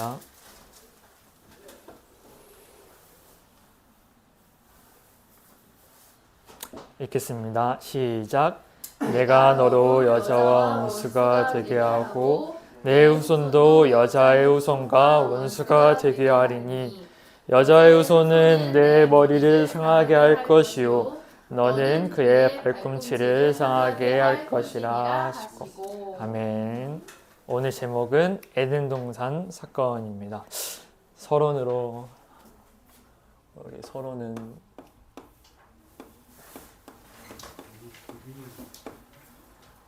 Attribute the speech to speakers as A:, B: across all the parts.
A: 하겠습니다. 읽겠습니다. 시작. 내가 너로 여자와 원수가 되게 하고 내 후손도 여자의 후손과 원수가 되게 하리니 여자의 후손은 내 머리를 상하게 할 것이요 너는 그의 발꿈치를 상하게 할 것이라 하시고. 아멘. 오늘 제목은 에덴 동산 사건입니다. 서론으로 우리 서론은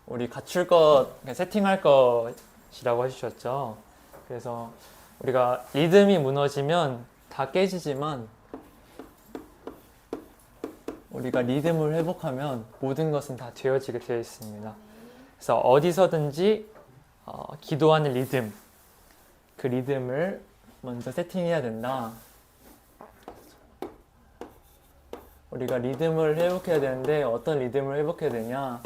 A: 우리 갖출 것, 세팅할 것이라고 해주셨죠. 그래서 우리가 리듬이 무너지면 다 깨지지만 우리가 리듬을 회복하면 모든 것은 다 되어지게 되어 있습니다. 그래서 어디서든지 기도하는 리듬, 그 리듬을 먼저 세팅해야 된다. 우리가 리듬을 회복해야 되는데 어떤 리듬을 회복해야 되냐?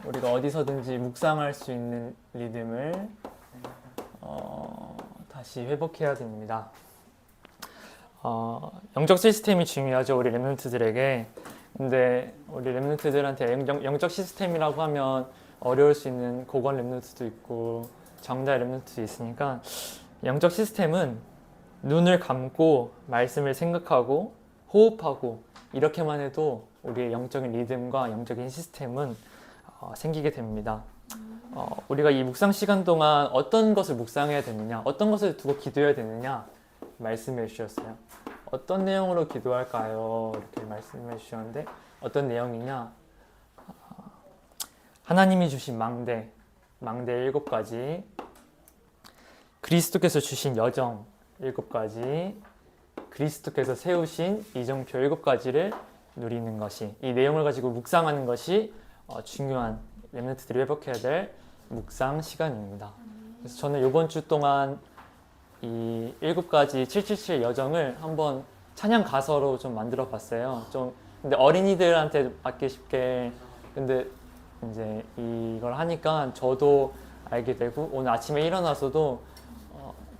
A: 우리가 어디서든지 묵상할 수 있는 리듬을 다시 회복해야 됩니다. 영적 시스템이 중요하죠, 우리 렘넌트들에게. 근데 우리 렘넌트들한테 영적 시스템이라고 하면 어려울 수 있는 고관 렘넌트도 있고 정자 렘넌트도 있으니까, 영적 시스템은 눈을 감고 말씀을 생각하고 호흡하고 이렇게만 해도 우리의 영적인 리듬과 영적인 시스템은 생기게 됩니다. 우리가 이 묵상 시간 동안 어떤 것을 묵상해야 되느냐, 어떤 것을 두고 기도해야 되느냐 말씀해 주셨어요. 어떤 내용으로 기도할까요? 이렇게 말씀해 주셨는데, 어떤 내용이냐? 하나님이 주신 망대 7가지, 그리스도께서 주신 여정 7가지, 그리스도께서 세우신 이정표 7가지를 누리는 것이, 이 내용을 가지고 묵상하는 것이 중요한 렘넌트들이 회복해야 될 묵상 시간입니다. 그래서 저는 이번 주 동안 이 7가지 777 여정을 한번 찬양 가서로 좀 만들어 봤어요. 근데 어린이들한테 받기 쉽게, 근데 이제 이걸 하니까 저도 알게 되고, 오늘 아침에 일어나서도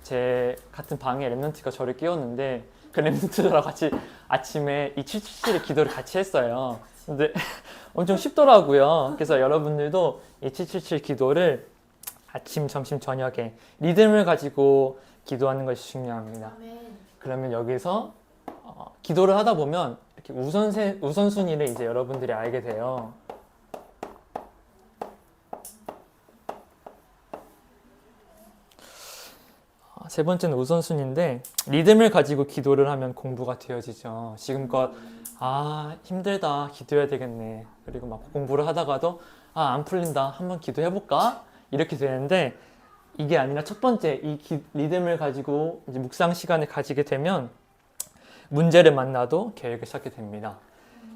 A: 제 같은 방에 렘넌트가 저를 깨웠는데, 그 렘넌트들하고 같이 아침에 이 777의 기도를 같이 했어요. 근데 엄청 쉽더라고요. 그래서 여러분들도 이 777 기도를 아침, 점심, 저녁에 리듬을 가지고 기도하는 것이 중요합니다. 그러면 여기서 기도를 하다 보면 이렇게 우선순위를 이제 여러분들이 알게 돼요. 세 번째는 우선순위인데, 리듬을 가지고 기도를 하면 공부가 되어지죠. 지금껏 힘들다, 기도해야 되겠네, 그리고 막 공부를 하다가도 안 풀린다, 한번 기도해볼까, 이렇게 되는데, 이게 아니라 첫 번째 이 리듬을 가지고 이제 묵상 시간을 가지게 되면 문제를 만나도 계획을 찾게 됩니다.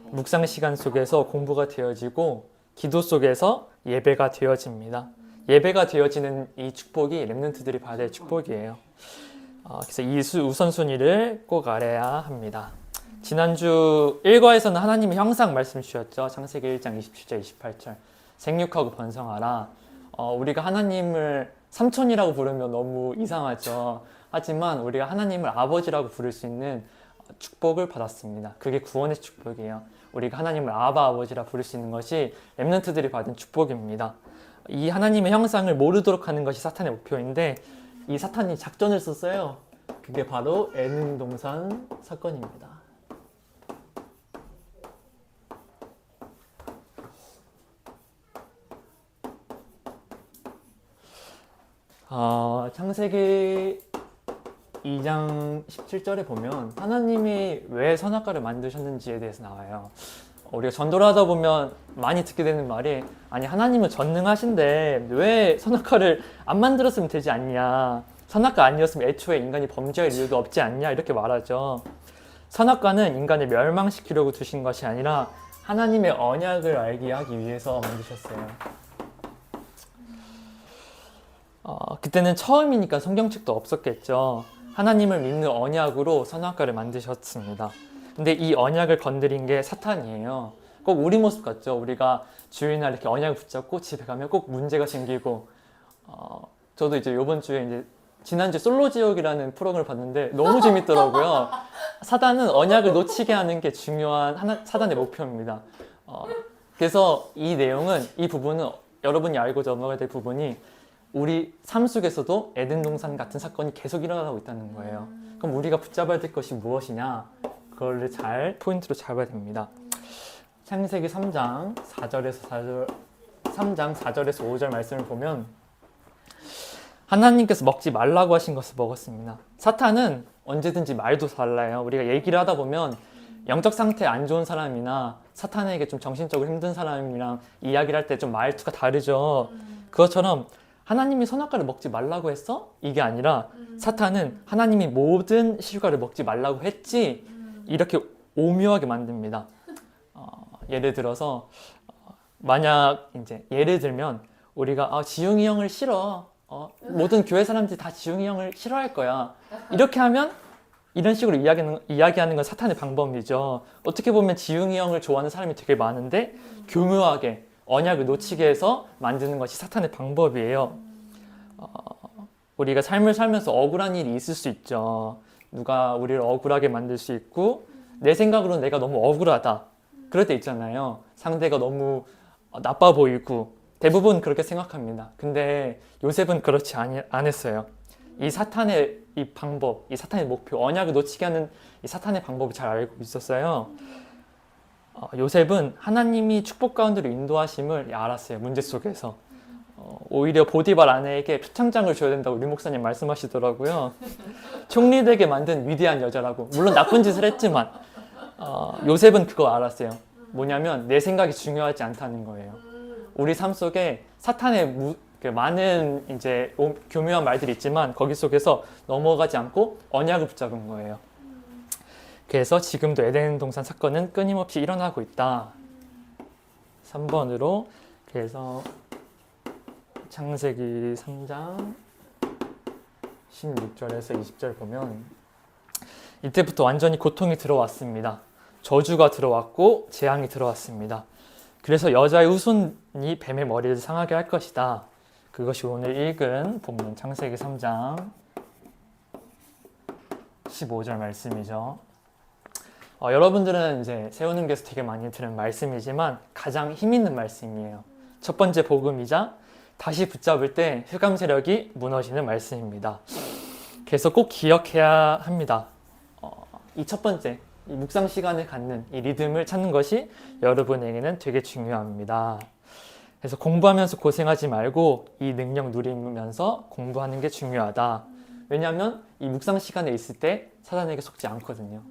A: 묵상 시간 속에서 공부가 되어지고 기도 속에서 예배가 되어집니다. 예배가 되어지는 이 축복이 렘넌트들이 받을 축복이에요. 그래서 이 우선순위를 꼭 알아야 합니다. 지난주 1과에서는 하나님이 형상 말씀 주셨죠. 창세기 1장 27절 28절 생육하고 번성하라. 우리가 하나님을 삼촌이라고 부르면 너무 이상하죠. 하지만 우리가 하나님을 아버지라고 부를 수 있는 축복을 받았습니다. 그게 구원의 축복이에요. 우리가 하나님을 아버지라 부를 수 있는 것이 렘넌트들이 받은 축복입니다. 이 하나님의 형상을 모르도록 하는 것이 사탄의 목표인데, 이 사탄이 작전을 썼어요. 그게 바로 에덴 동산 사건입니다. 창세기 2장 17절에 보면 하나님이 왜 선악과를 만드셨는지에 대해서 나와요. 우리가 전도를 하다 보면 많이 듣게 되는 말이, 아니 하나님은 전능하신데 왜 선악과를 안 만들었으면 되지 않냐, 선악과 아니었으면 애초에 인간이 범죄할 이유도 없지 않냐, 이렇게 말하죠. 선악과는 인간을 멸망시키려고 두신 것이 아니라 하나님의 언약을 알게 하기 위해서 만드셨어요. 그때는 처음이니까 성경책도 없었겠죠. 하나님을 믿는 언약으로 선악과를 만드셨습니다. 근데 이 언약을 건드린 게 사탄이에요. 꼭 우리 모습 같죠. 우리가 주일날 이렇게 언약을 붙잡고 집에 가면 꼭 문제가 생기고, 저도 이제 이번 주에 이제 지난주에 솔로지옥이라는 프로그램을 봤는데 너무 재밌더라고요. 사단은 언약을 놓치게 하는 게 중요한 사단의 목표입니다. 그래서 이 내용은, 이 부분은 여러분이 알고 넘어가야 될 부분이 우리 삶 속에서도 에덴 동산 같은 사건이 계속 일어나고 있다는 거예요. 그럼 우리가 붙잡아야 될 것이 무엇이냐? 그걸 잘 포인트로 잡아야 됩니다. 창세기 3장 4절에서 5절 말씀을 보면 하나님께서 먹지 말라고 하신 것을 먹었습니다. 사탄은 언제든지 말도 달라요. 우리가 얘기를 하다 보면 영적 상태 안 좋은 사람이나 사탄에게 좀 정신적으로 힘든 사람이랑 이야기를 할 때 좀 말투가 다르죠. 그것처럼 하나님이 선악과를 먹지 말라고 했어? 이게 아니라 사탄은 하나님이 모든 실과를 먹지 말라고 했지, 이렇게 오묘하게 만듭니다. 예를 들어서 만약 이제 예를 들면 우리가 지웅이 형을 싫어. 모든 교회 사람들이 다 지웅이 형을 싫어할 거야. 이렇게 하면 이런 식으로 이야기하는 건 사탄의 방법이죠. 어떻게 보면 지웅이 형을 좋아하는 사람이 되게 많은데 교묘하게 언약을 놓치게 해서 만드는 것이 사탄의 방법이에요. 우리가 삶을 살면서 억울한 일이 있을 수 있죠. 누가 우리를 억울하게 만들 수 있고 내 생각으로는 내가 너무 억울하다. 그럴 때 있잖아요. 상대가 너무 나빠 보이고 대부분 그렇게 생각합니다. 근데 요셉은 그렇지 않았어요. 이 사탄의 이 방법, 이 사탄의 목표, 언약을 놓치게 하는 이 사탄의 방법을 잘 알고 있었어요. 요셉은 하나님이 축복 가운데로 인도하심을 알았어요. 문제 속에서. 오히려 보디발 아내에게 표창장을 줘야 된다고 류 목사님 말씀하시더라고요. 총리되게 만든 위대한 여자라고. 물론 나쁜 짓을 했지만 요셉은 그거 알았어요. 뭐냐면 내 생각이 중요하지 않다는 거예요. 우리 삶 속에 사탄의 많은 이제 교묘한 말들이 있지만 거기 속에서 넘어가지 않고 언약을 붙잡은 거예요. 그래서 지금도 에덴 동산 사건은 끊임없이 일어나고 있다. 3번으로 그래서 창세기 3장 16절에서 20절 보면 이때부터 완전히 고통이 들어왔습니다. 저주가 들어왔고 재앙이 들어왔습니다. 그래서 여자의 후손이 뱀의 머리를 상하게 할 것이다. 그것이 오늘 읽은 본문 창세기 3장 15절 말씀이죠. 여러분들은 이제 세우는교에서 되게 많이 들은 말씀이지만 가장 힘 있는 말씀이에요. 첫 번째 복음이자 다시 붙잡을 때 흑암 세력이 무너지는 말씀입니다. 그래서 꼭 기억해야 합니다. 이 첫 번째, 이 묵상 시간을 갖는 이 리듬을 찾는 것이 여러분에게는 되게 중요합니다. 그래서 공부하면서 고생하지 말고 이 능력 누리면서 공부하는 게 중요하다. 왜냐하면 이 묵상 시간에 있을 때 사단에게 속지 않거든요.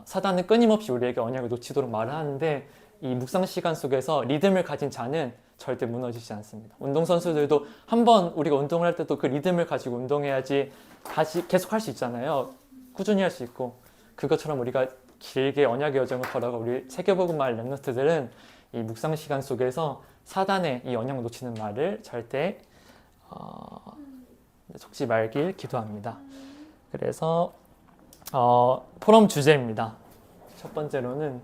A: 사단은 끊임없이 우리에게 언약을 놓치도록 말을 하는데 이 묵상 시간 속에서 리듬을 가진 자는 절대 무너지지 않습니다. 운동선수들도 한번 우리가 운동을 할 때도 그 리듬을 가지고 운동해야지 다시 계속 할 수 있잖아요. 꾸준히 할 수 있고. 그것처럼 우리가 길게 언약의 여정을 걸어가 우리 세계복음마을 렘넌트들은 이 묵상 시간 속에서 사단의 이 언약을 놓치는 말을 절대 속지 말길 기도합니다. 그래서 포럼 주제입니다. 첫 번째로는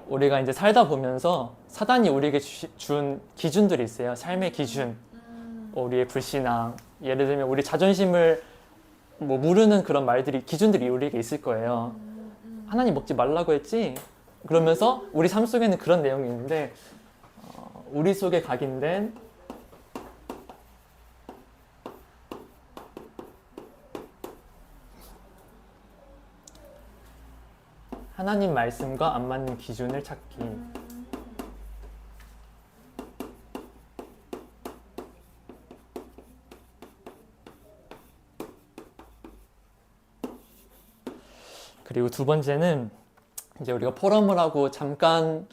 A: 우리가 이제 살다 보면서 사단이 우리에게 준 기준들이 있어요. 삶의 기준, 우리의 불신앙, 예를 들면 우리 자존심을 무르는 그런 말들이, 기준들이 우리에게 있을 거예요. 하나님 먹지 말라고 했지? 그러면서 우리 삶 속에는 그런 내용이 있는데 우리 속에 각인된 하나님 말씀과 안 맞는 기준을 찾기. 그리고 두 번째는 이제 우리가 포럼을 하고 잠깐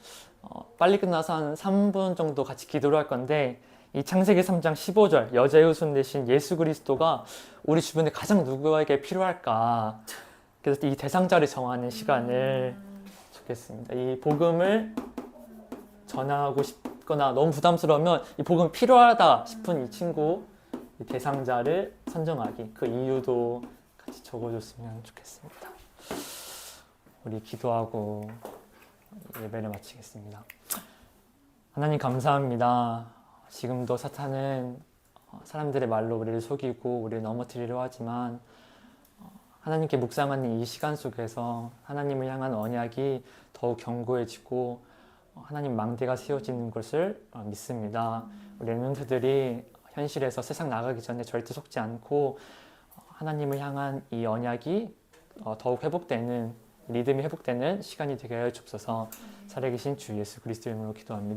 A: 빨리 끝나서 한 3분 정도 같이 기도를 할 건데 이 창세기 3장 15절 여자의 후손 대신 예수 그리스도가 우리 주변에 가장 누구에게 필요할까? 그래서 이 대상자를 정하는 시간을 주겠습니다. 이 복음을 전하고 싶거나 너무 부담스러우면 이 복음 필요하다 싶은 이 친구, 이 대상자를 선정하기, 그 이유도 같이 적어줬으면 좋겠습니다. 우리 기도하고 예배를 마치겠습니다. 하나님 감사합니다. 지금도 사탄은 사람들의 말로 우리를 속이고 우리를 넘어뜨리려 하지만 하나님께 묵상하는 이 시간 속에서 하나님을 향한 언약이 더욱 견고해지고 하나님 망대가 세워지는 것을 믿습니다. 우리 랩런트들이 현실에서 세상 나가기 전에 절대 속지 않고 하나님을 향한 이 언약이 더욱 회복되는, 리듬이 회복되는 시간이 되게 하여 주옵소서. 살아계신 주 예수 그리스도 이름으로 기도합니다.